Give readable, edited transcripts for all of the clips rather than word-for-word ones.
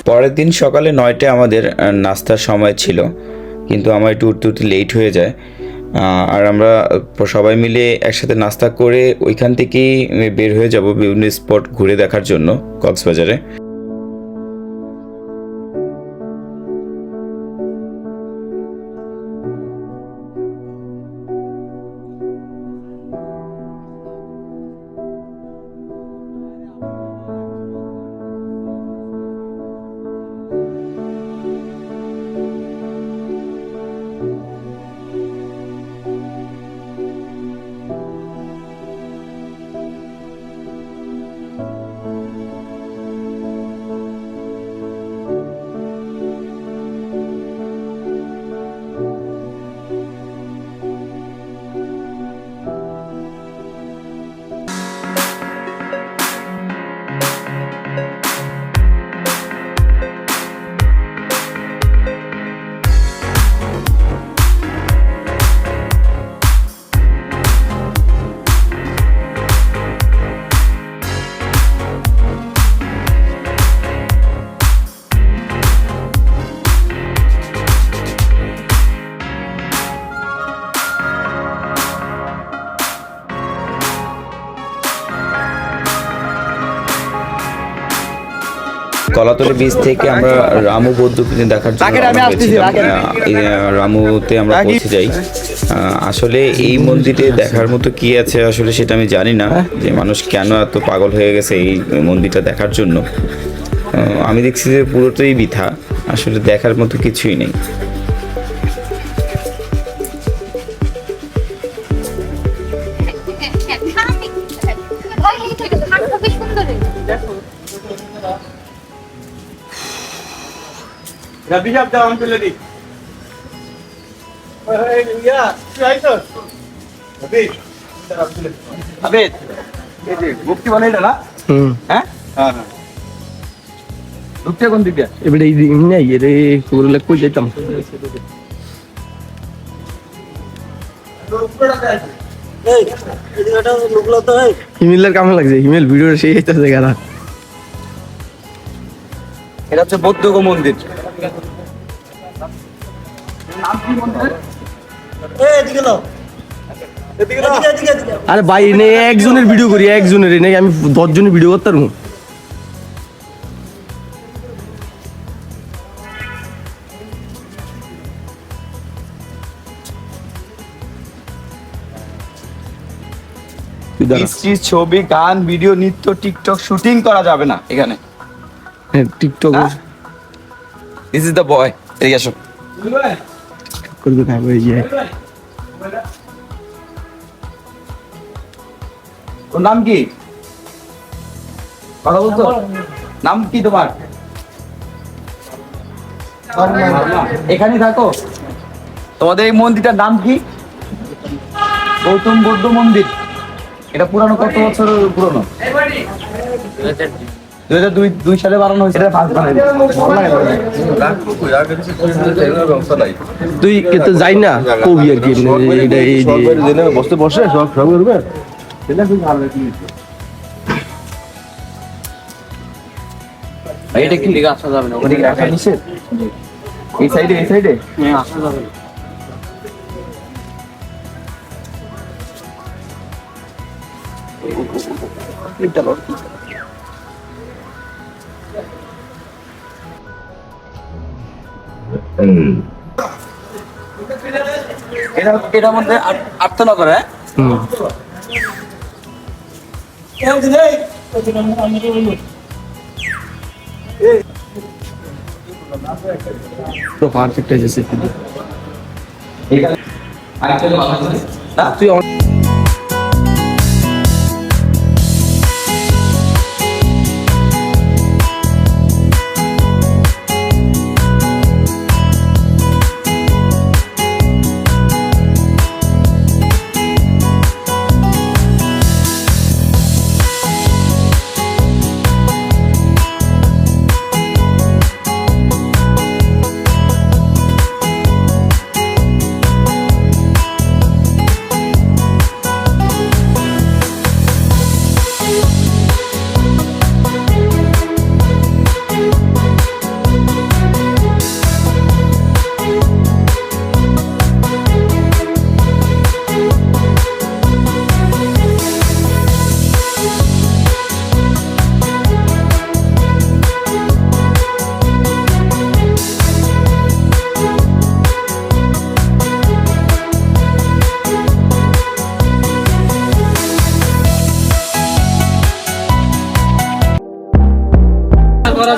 পরের দিন সকালে 9টায় আমাদের নাস্তার সময় ছিল, কিন্তু আমার একটু উঠতে উঠতে লেট হয়ে যায়। আর আমরা সবাই মিলে একসাথে নাস্তা করে ওইখান থেকেই বের হয়ে যাব বিভিন্ন স্পট ঘুরে দেখার জন্য কক্সবাজারে। কলাতলি বীচ থেকে আমরা রামু বৌদ্ধপীঠ দেখার জন্য রামুতে আমরা পৌঁছে যাই। আসলে এই মন্দিরে দেখার মতো কি আছে আসলে সেটা আমি জানি না, যে মানুষ কেন এত পাগল হয়ে গেছে এই মন্দিরটা দেখার জন্য। আমি দেখছি যে পুরোটাই বৃথা, আসলে দেখার মতো কিছুই নেই। Gabi siap dalam tadi. Ya, sudah itu. Gabi, dalam tadi. Abid, ini bukti mana itu lah? Hah? Bukti kon dia? Ibu dah ini ya, ini kurang lekuk je tam. Email kamu lagi, email video sih itu sekarang. এটা হচ্ছে বৌদ্ধ মন্দির। নাম কি মন্দির? এদিকে নাও। এদিকে। আরে ভাই নে একজনের ভিডিও করি, একজনের নে আমি 10 জনের ভিডিও করতে পারবো। মিষ্টি ছবি, গান, ভিডিও, নৃত্য, টিকটক শুটিং করা যাবে না এখানে। TikTok this is the boy. এদিকে আসো। করবে কাজ হয়ে যায়। তোর নাম কি? কথা বলতো? নাম কি তোমার? এখানেই থাকো? তোমাদের এই মন্দিরটার নাম কি? গৌতম বৌদ্ধ মন্দির। এটা পুরানো কত বছর পুরনো? 2002 সালে বানানো হয়েছে। এটা ফার্স্ট বানানো। তুই কিন্তু যাই না কবি আর কি এটা এই যে বসতে বসে সব সব করবে। এটা কি লিখে আসা যাবে না? ওখানে কি রাখা নিষেধ? এই সাইডে হ্যাঁ আসা যাবে না। এটার মধ্যে আটটা নগর। হ্যাঁ তো পারফেক্ট আছে তুই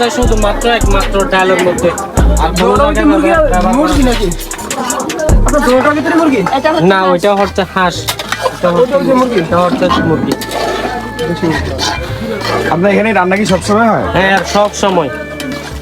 যায় শুধুমাত্র একমাত্র ডালের মধ্যে। আর মুরগি নাকি আপনার জোরটার ভিতরে মুরগি? না, ওইটা হচ্ছে হাঁস, এটা হচ্ছে মুরগি, এটা হচ্ছে মুরগি। আপনার এখানে রান্না কি সবসময় হয়? হ্যাঁ, সব সময়।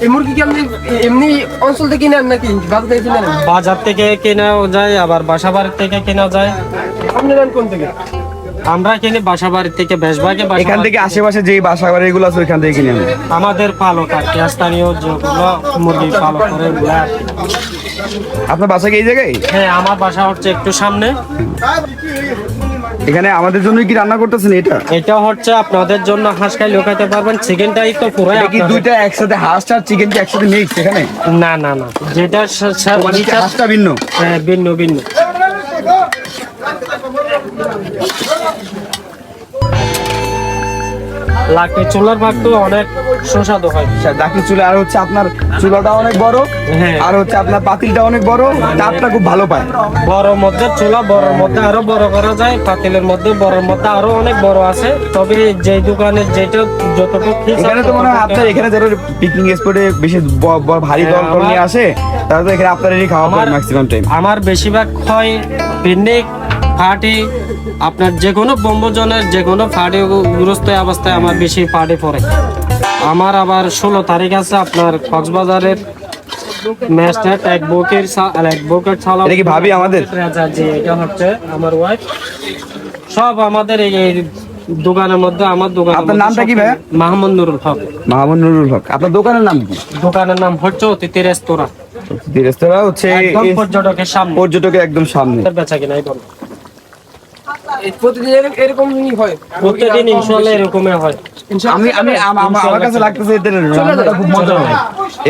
এই মুরগি কি আপনি এমনি অঞ্চল থেকে কিনেন নাকি বাজার থেকে কিনেন? বাজার থেকে কেনাও যায়, আবার বাসা বাড়ি থেকে কেনা যায়। আপনি নেন কোন থেকে? আমরা কিনি বাসা বাড়ি থেকে, বেশভাগে বাসা এখান থেকে আশেপাশে যে বাসা বাড়িগুলো আছে ওইখান থেকে কিনে আনেন? আমাদের পালক আর কি, স্থানীয় যেগুলো মুরগি পালক করে ওগুলা আর কি। আপনার বাসা কি এই জায়গায়? হ্যাঁ, আমার বাসা হচ্ছে একটু সামনে। এখানে আমাদের জন্য কি রান্না করতেছেন এটা? এটা হচ্ছে আপনাদের জন্য হাঁস খাইলেও খাইতে পারবেন, চিকেনটাই তো পুরো এটা কি দুইটা একসাথে হাঁস আর চিকেন কি একসাথে মিক্স এখানে? না না না, যেটা মানে কি হাঁসটা ভিন্ন? হ্যাঁ, ভিন্ন ভিন্ন। লাকড়ি চুলার ভাগ তো অনেক সুস্বাদু হয়। ডাকি চুলা আর হচ্ছে আপনার চুলাটা অনেক বড়, হ্যাঁ। আর হচ্ছে আপনার পাতিলটা অনেক বড়, তাপটা খুব ভালো পায়। বড় মধ্যে চুলা, বড়র মধ্যে আরো বড় করা যায়, পাতিলের মধ্যে বড়র মধ্যে আরো অনেক বড় আছে। তবে যে দোকানে যেটা যতটুকু এখানে তো মনে হয় আপনার এখানে যারা পিকনিক স্পটে বেশি ভারী দল করে নিয়ে আসে তারা তো এখানে আপনারই খাওয়া আমার ম্যাক্সিমাম টাইম। আমার বেশিরভাগ হয় পিকনিক পার্টি, আপনার যে কোনো বনভোজনের যে কোনো পার্টি গ্রস্ত অবস্থায় আমার বেশি পার্টি পড়ে। আমার আবার 16 তারিখ আছে আপনার কক্সবাজারের ম্যাস্টার এক বুকের ছালা। এটা কি ভাবি আমাদের? জি, এটা হচ্ছে আমার ওয়াইফ। সব আমাদের এই দোকানের মধ্যে, আমার দোকান। আপনার নামটা কি ভাইয়া? মাহমুদ নুরুল হক। মাহমুদ নুরুল হক। আপনার দোকানের নাম কি? দোকানের নাম হচ্ছে অতিথি রেস্তোরাঁ। রেস্তোরাঁ হচ্ছে একদম পর্যটকের সামনে, পর্যটকের একদম সামনে। বেচা কিনাই বলো। প্রতিদিন এরকমই হয়? প্রতিদিন ইনশাআল্লাহ এরকমই হয়। আমার কাছে লাগতেছে এদের রান্নাটা খুব মজা হয়,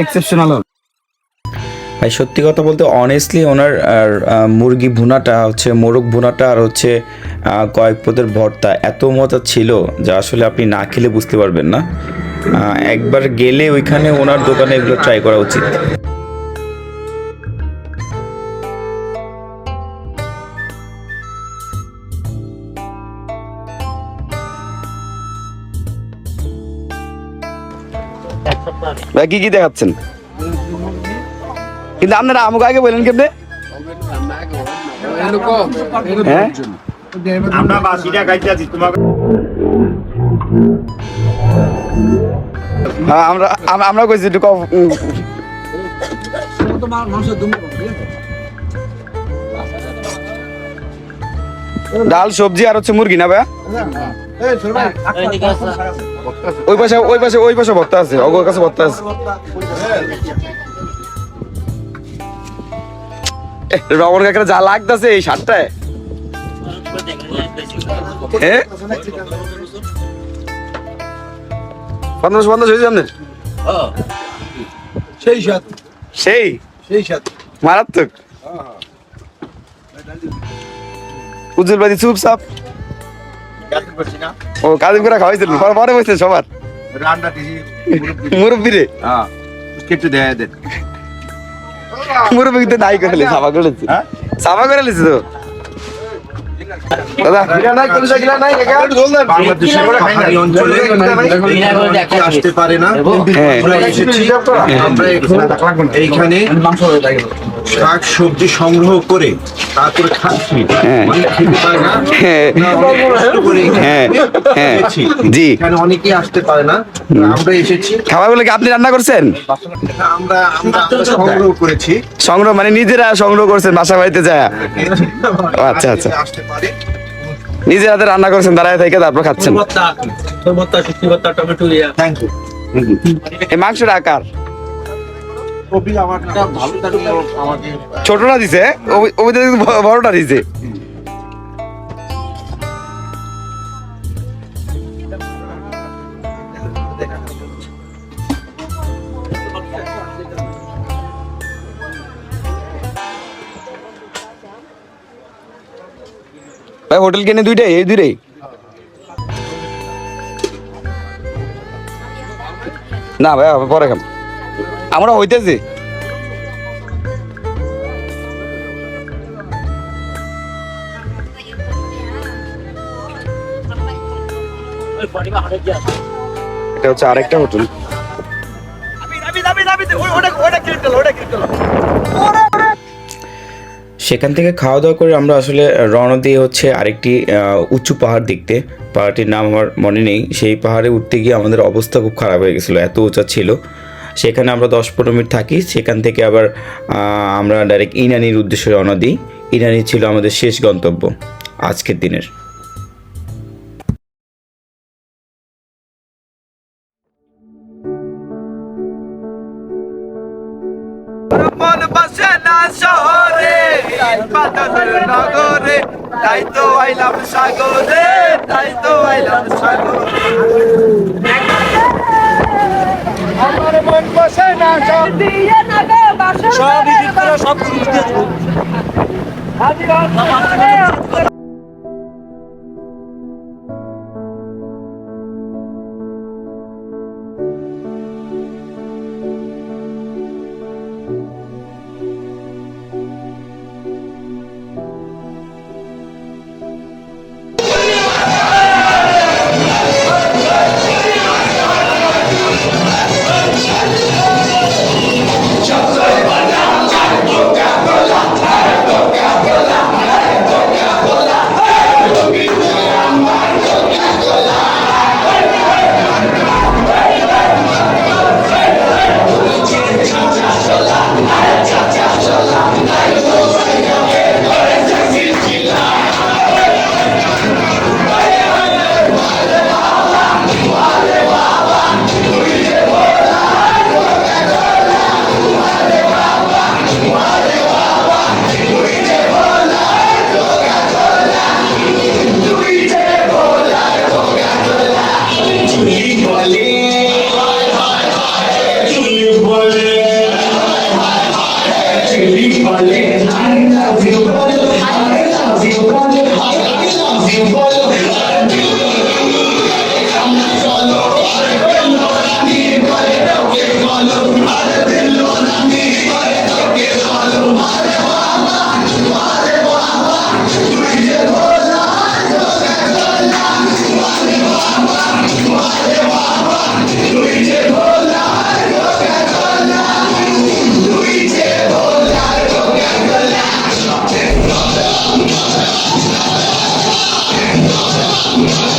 এক্সেপশনাল। ভাই সত্যি কথা বলতে অনেস্টলি ওনার মুরগি ভুনাটা হচ্ছে, মোরগ ভুনাটা আর হচ্ছে কয়েক পদের ভর্তা এত মজা ছিল যা আসলে আপনি না খেলে বুঝতে পারবেন না। একবার গেলে ওইখানে ওনার দোকানে এগুলো ট্রাই করা উচিত। ভাই কি কি দেখাচ্ছেন? কিন্তু আপনারা আমাকে আগে বলেন কেমনে? হ্যাঁ, আমরা বাসিটা খাইতে আছি তোমাকে। হ্যাঁ, আমরা কইছি একটু ডাল সবজি আর হচ্ছে মুরগি না ভাইয়া? ওই পাশে ভর্তা আছে, অগর কাছে ভর্তা আছে। রবর কাকড়া যা লাগতেছে এই শার্টটায়, হ্যাঁ 1500 হয়েছে আপনার? সেই মারাত্মক। উজ্জ্বল বাদি চুপচাপ। ও কাদিম করে খাওয়াইছিল, পরে বসছে সবার মুরব্বী রে। কেটে দেয় দেন মুরব্বী কিন্তু নাই করে সাফা করেছি, সাফা করে লিছি তো দাদা। গিলা নাই, কোন গিলা নাই কাকা? বাংলাদেশের পাহাড়ি অঞ্চলে আসতে পারে না। আমরা এসেছি, আমরা এইখানে শাক সবজি সংগ্রহ করে তারপরে খাচ্ছি, অনেক খেতে পারে না। জি, এখানে অনেকেই আসতে পারে না, আমরা এসেছি। খাবারগুলো কি আপনি রান্না করছেন? আমরা সংগ্রহ করেছি, সংগ্রহ মানে নিজেরা সংগ্রহ করছেন বাসা বাড়িতে যায়? আচ্ছা আচ্ছা, আসতে পারে। নিজে হাতে রান্না করছেন, দাঁড়ায় থেকে তারপর খাচ্ছেন। Thank you. এই মাংসটা আকার কবি আমারটা ভালো থাকলে আমাকে ছোটটা দিছে, বড়টা দিছে। ভাই হোটেল কিনে দুইটাই, এই দুইটাই না ভাই, পরে খাম আমরা হইতেছি। এটা হচ্ছে আরেকটা হোটেল। সেখান থেকে খাওয়া দাওয়া করে আমরা আসলে রওনা দিয়ে হচ্ছে আরেকটি উঁচু পাহাড় দেখতে। পাহাড়টির নাম আমার মনে নেই। সেই পাহাড়ে উঠতে গিয়ে আমাদের অবস্থা খুব খারাপ হয়ে গেছিলো, এত উঁচা ছিল। সেখানে আমরা 10-15 মিনিট থাকি। সেখান থেকে আবার আমরা ডাইরেক্ট ইনানির উদ্দেশ্যে রওনা দিই। ইনানি ছিল আমাদের শেষ গন্তব্য আজকের দিনের। মন বসে না শহরে বাদলের নগরে, তাই তো আইলাম সাগরে, তাই তো আইলাম সাগরে। আমার মন বসে না শহরে, সব ভিতরে সব খুঁজতে Yeah.